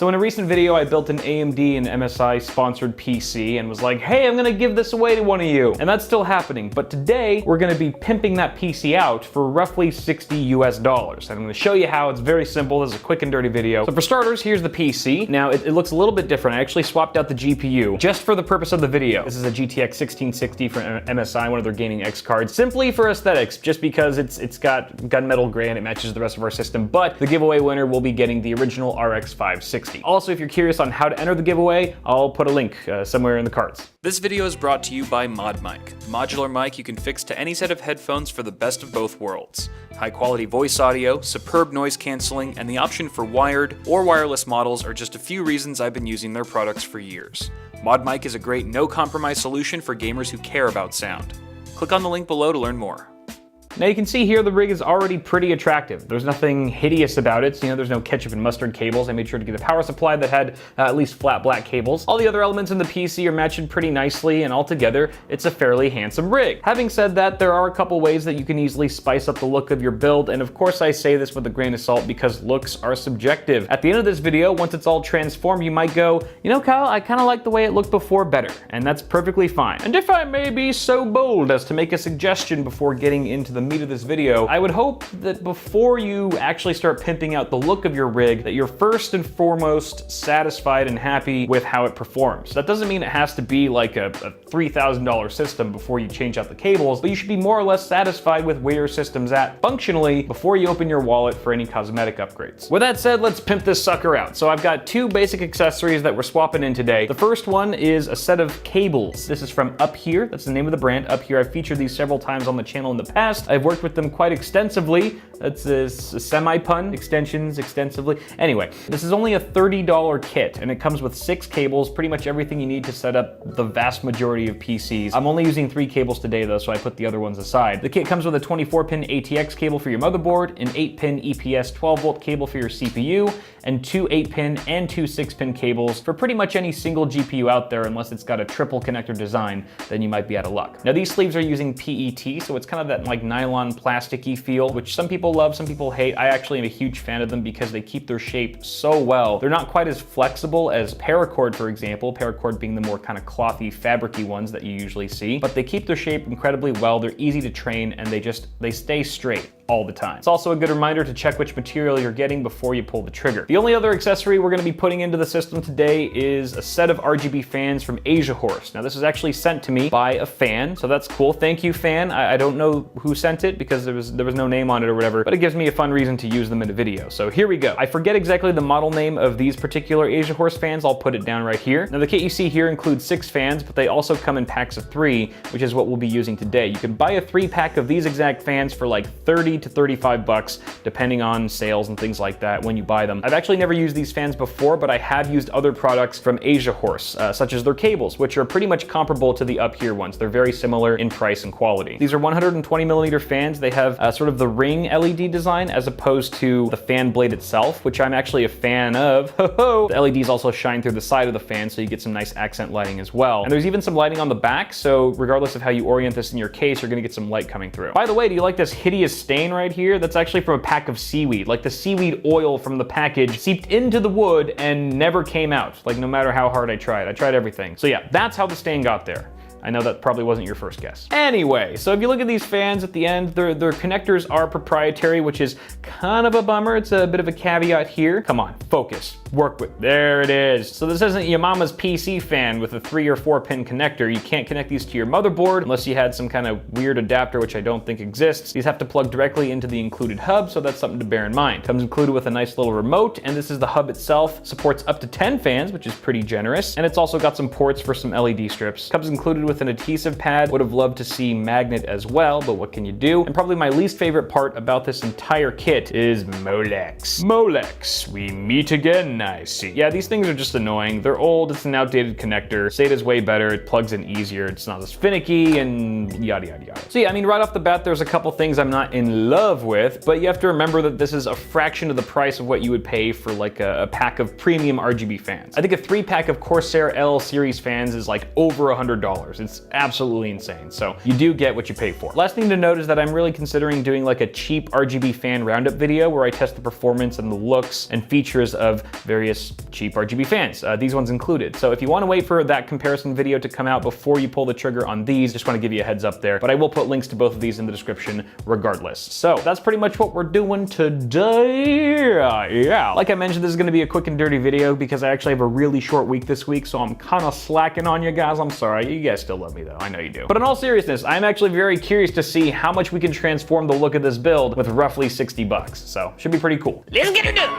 So in a recent video, I built an AMD and MSI sponsored PC and was like, hey, I'm gonna give this away to one of you. And that's still happening, but today we're gonna be pimping that PC out for roughly $60 US. And I'm gonna show you how. It's very simple. This is a quick and dirty video. So for starters, here's the PC. Now it looks a little bit different. I actually swapped out the GPU just for the purpose of the video. This is a GTX 1660 from MSI, one of their gaming X cards, simply for aesthetics, just because it's got gunmetal gray and it matches the rest of our system. But the giveaway winner will be getting the original RX 560. Also, if you're curious on how to enter the giveaway, I'll put a link somewhere in the cards. This video is brought to you by ModMic, the modular mic you can fix to any set of headphones for the best of both worlds. High quality voice audio, superb noise cancelling, and the option for wired or wireless models are just a few reasons I've been using their products for years. ModMic is a great no-compromise solution for gamers who care about sound. Click on the link below to learn more. Now you can see here the rig is already pretty attractive. There's nothing hideous about it. There's no ketchup and mustard cables. I made sure to get a power supply that had at least flat black cables. All the other elements in the PC are matching pretty nicely, and altogether, it's a fairly handsome rig. Having said that, there are a couple ways that you can easily spice up the look of your build, and of course I say this with a grain of salt because looks are subjective. At the end of this video, once it's all transformed, you might go, you know, Kyle, I kind of like the way it looked before better, and that's perfectly fine. And if I may be so bold as to make a suggestion before getting into the meat of this video, I would hope that before you actually start pimping out the look of your rig, that you're first and foremost satisfied and happy with how it performs. That doesn't mean it has to be like a $3,000 system before you change out the cables, but you should be more or less satisfied with where your system's at functionally before you open your wallet for any cosmetic upgrades. With that said, let's pimp this sucker out. So I've got two basic accessories that we're swapping in today. The first one is a set of cables. This is from Up Here. That's the name of the brand, Up Here. I've featured these several times on the channel in the past. I've worked with them quite extensively. That's a semi-pun, extensions extensively. Anyway, this is only a $30 kit, and it comes with 6 cables, pretty much everything you need to set up the vast majority of PCs. I'm only using 3 cables today though, so I put the other ones aside. The kit comes with a 24-pin ATX cable for your motherboard, an 8-pin EPS 12-volt cable for your CPU, and 2 8-pin and 2 6-pin cables for pretty much any single GPU out there, unless it's got a triple connector design, then you might be out of luck. Now these sleeves are using PET, so it's kind of that like nylon plasticky feel, which some people love, some people hate. I actually am a huge fan of them because they keep their shape so well. They're not quite as flexible as paracord, for example, paracord being the more kind of clothy, fabricy ones that you usually see, but they keep their shape incredibly well. They're easy to train, and they stay straight all the time. It's also a good reminder to check which material you're getting before you pull the trigger. The only other accessory we're going to be putting into the system today is a set of RGB fans from Asia Horse. Now this was actually sent to me by a fan, so that's cool. Thank you, fan. I don't know who sent it because there was no name on it or whatever, but it gives me a fun reason to use them in a video. So here we go. I forget exactly the model name of these particular Asia Horse fans. I'll put it down right here. Now the kit you see here includes 6 fans, but they also come in packs of 3, which is what we'll be using today. You can buy a 3-pack of these exact fans for like 30 to 35 bucks, depending on sales and things like that when you buy them. I've actually never used these fans before, but I have used other products from Asia Horse, such as their cables, which are pretty much comparable to the Up Here ones. They're very similar in price and quality. These are 120mm fans. They have sort of the ring LED design as opposed to the fan blade itself, which I'm actually a fan of. The LEDs also shine through the side of the fan, so you get some nice accent lighting as well. And there's even some lighting on the back, so regardless of how you orient this in your case, you're gonna get some light coming through. By the way, do you like this hideous stain right here? That's actually from a pack of seaweed. Like the seaweed oil from the package seeped into the wood and never came out. Like no matter how hard I tried everything. So yeah, that's how the stain got there. I know that probably wasn't your first guess. Anyway, so if you look at these fans at the end, their connectors are proprietary, which is kind of a bummer. It's a bit of a caveat here. Come on, focus, work with, there it is. So this isn't your mama's PC fan with a 3 or 4-pin connector. You can't connect these to your motherboard unless you had some kind of weird adapter, which I don't think exists. These have to plug directly into the included hub, so that's something to bear in mind. Comes included with a nice little remote, and this is the hub itself. Supports up to 10 fans, which is pretty generous, and it's also got some ports for some LED strips. Comes included with an adhesive pad. Would have loved to see magnet as well, but what can you do? And probably my least favorite part about this entire kit is Molex. Molex, we meet again, I see. Yeah, these things are just annoying. They're old, it's an outdated connector. SATA's way better, it plugs in easier, it's not as finicky, and yada yada yada. So yeah, I mean, right off the bat, there's a couple things I'm not in love with, but you have to remember that this is a fraction of the price of what you would pay for like a pack of premium RGB fans. I think a 3-pack of Corsair L series fans is like over $100. It's absolutely insane. So you do get what you pay for. Last thing to note is that I'm really considering doing like a cheap RGB fan roundup video where I test the performance and the looks and features of various cheap RGB fans, these ones included. So if you want to wait for that comparison video to come out before you pull the trigger on these, just want to give you a heads up there. But I will put links to both of these in the description regardless. So that's pretty much what we're doing today. Yeah. Like I mentioned, this is going to be a quick and dirty video because I actually have a really short week this week, so I'm kind of slacking on you guys. I'm sorry. You guys still love me though. I know you do. But in all seriousness, I'm actually very curious to see how much we can transform the look of this build with roughly 60 bucks. So should be pretty cool. Let's get it done.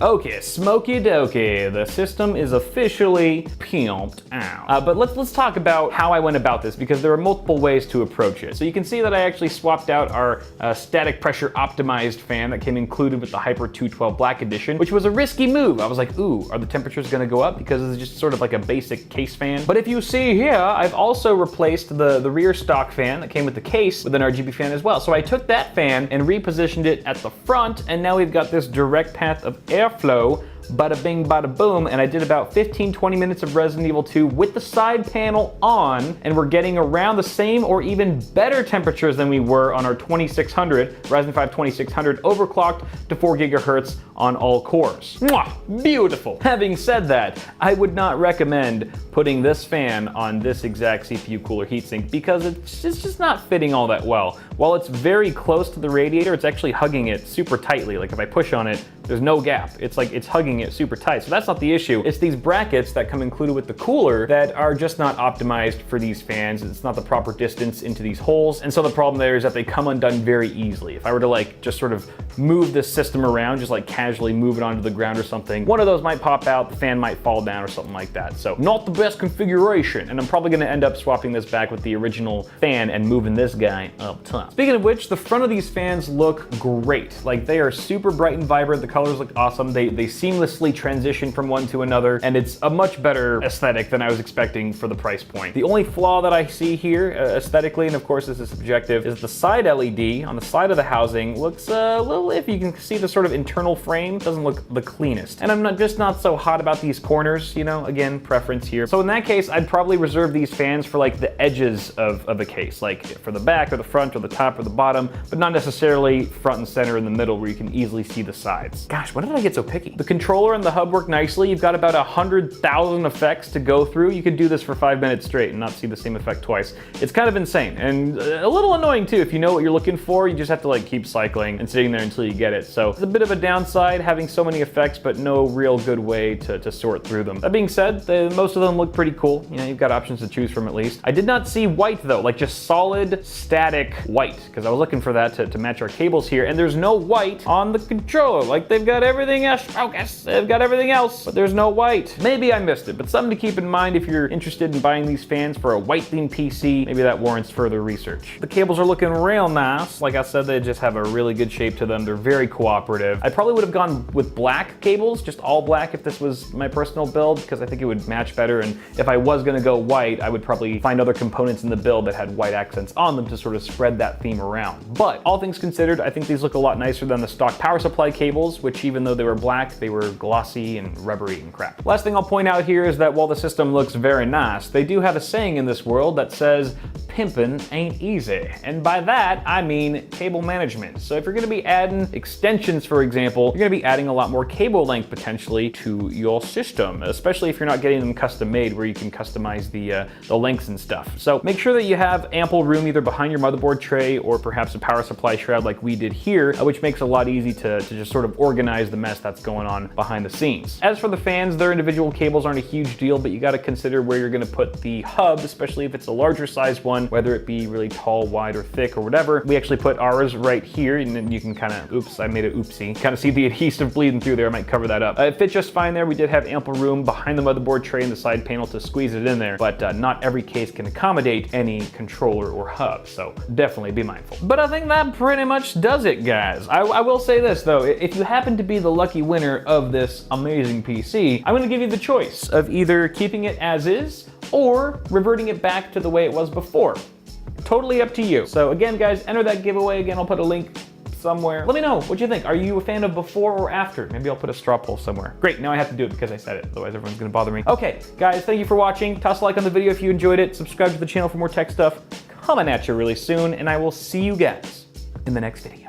Okay, smoky dokey, the system is officially pimped out. But let's talk about how I went about this, because there are multiple ways to approach it. So you can see that I actually swapped out our static pressure optimized fan that came included with the Hyper 212 Black Edition, which was a risky move. I was like, ooh, are the temperatures gonna go up? Because it's just sort of like a basic case fan. But if you see here, I've also replaced the rear stock fan that came with the case with an RGB fan as well. So I took that fan and repositioned it at the front, and now we've got this direct path of airflow. Bada bing, bada boom, and I did about 15-20 minutes of Resident Evil 2 with the side panel on, and we're getting around the same or even better temperatures than we were on our 2600, Ryzen 5 2600, overclocked to 4 gigahertz on all cores. Mwah, beautiful. Having said that, I would not recommend putting this fan on this exact CPU cooler heatsink because it's just not fitting all that well. While it's very close to the radiator, it's actually hugging it super tightly. Like if I push on it, there's no gap. It's like it's hugging it super tight. So that's not the issue. It's these brackets that come included with the cooler that are just not optimized for these fans. It's not the proper distance into these holes. And so the problem there is that they come undone very easily. If I were to like just sort of move this system around, just like casually move it onto the ground or something, one of those might pop out, the fan might fall down or something like that. So not the best configuration. And I'm probably gonna end up swapping this back with the original fan and moving this guy up top. Speaking of which, the front of these fans look great. Like they are super bright and vibrant. The colors look awesome. They seamlessly transition from one to another, and it's a much better aesthetic than I was expecting for the price point. The only flaw that I see here aesthetically, and of course this is subjective, is the side LED on the side of the housing looks a little iffy. You can see the sort of internal frame doesn't look the cleanest. And I'm just not so hot about these corners, you know, again, preference here. So in that case, I'd probably reserve these fans for like the edges of the case, like for the back or the front or the top or the bottom, but not necessarily front and center in the middle where you can easily see the sides. Gosh, when did I get so picky? The controller and the hub work nicely. You've got about 100,000 effects to go through. You could do this for 5 minutes straight and not see the same effect twice. It's kind of insane and a little annoying too. If you know what you're looking for, you just have to like keep cycling and sitting there until you get it. So it's a bit of a downside having so many effects, but no real good way to sort through them. That being said, most of them look pretty cool. You know, you've got options to choose from at least. I did not see white though, like just solid static white, because I was looking for that to match our cables here, and there's no white on the controller. Like they've got everything else focused. blacks. They've got everything else, but there's no white. Maybe I missed it, but something to keep in mind if you're interested in buying these fans for a white-themed PC, maybe that warrants further research. The cables are looking real nice. Like I said, they just have a really good shape to them. They're very cooperative. I probably would have gone with black cables, just all black if this was my personal build, because I think it would match better. And if I was gonna go white, I would probably find other components in the build that had white accents on them to sort of spread that theme around. But all things considered, I think these look a lot nicer than the stock power supply cables, which even though they were black, they were glossy and rubbery and crap. Last thing I'll point out here is that while the system looks very nice, they do have a saying in this world that says, pimpin' ain't easy. And by that, I mean cable management. So if you're gonna be adding extensions, for example, you're gonna be adding a lot more cable length potentially to your system, especially if you're not getting them custom made where you can customize the lengths and stuff. So make sure that you have ample room either behind your motherboard tray or perhaps a power supply shroud like we did here, which makes it a lot easy to just sort of organize the mess that's going on behind the scenes. As for the fans, their individual cables aren't a huge deal, but you gotta consider where you're gonna put the hub, especially if it's a larger size one, whether it be really tall, wide, or thick, or whatever. We actually put ours right here, and then you can kind of, oops, I made an oopsie. Kind of see the adhesive bleeding through there. I might cover that up. It fit just fine there. We did have ample room behind the motherboard tray and the side panel to squeeze it in there, but not every case can accommodate any controller or hub, so definitely be mindful. But I think that pretty much does it, guys. I will say this, though. If you happen to be the lucky winner of this amazing PC, I'm going to give you the choice of either keeping it as is or reverting it back to the way it was before. Totally up to you. So again, guys, enter that giveaway. Again, I'll put a link somewhere. Let me know what you think. Are you a fan of before or after? Maybe I'll put a straw poll somewhere. Great, now I have to do it because I said it. Otherwise everyone's gonna bother me. Okay, guys, thank you for watching. Toss a like on the video if you enjoyed it. Subscribe to the channel for more tech stuff coming at you really soon, and I will see you guys in the next video.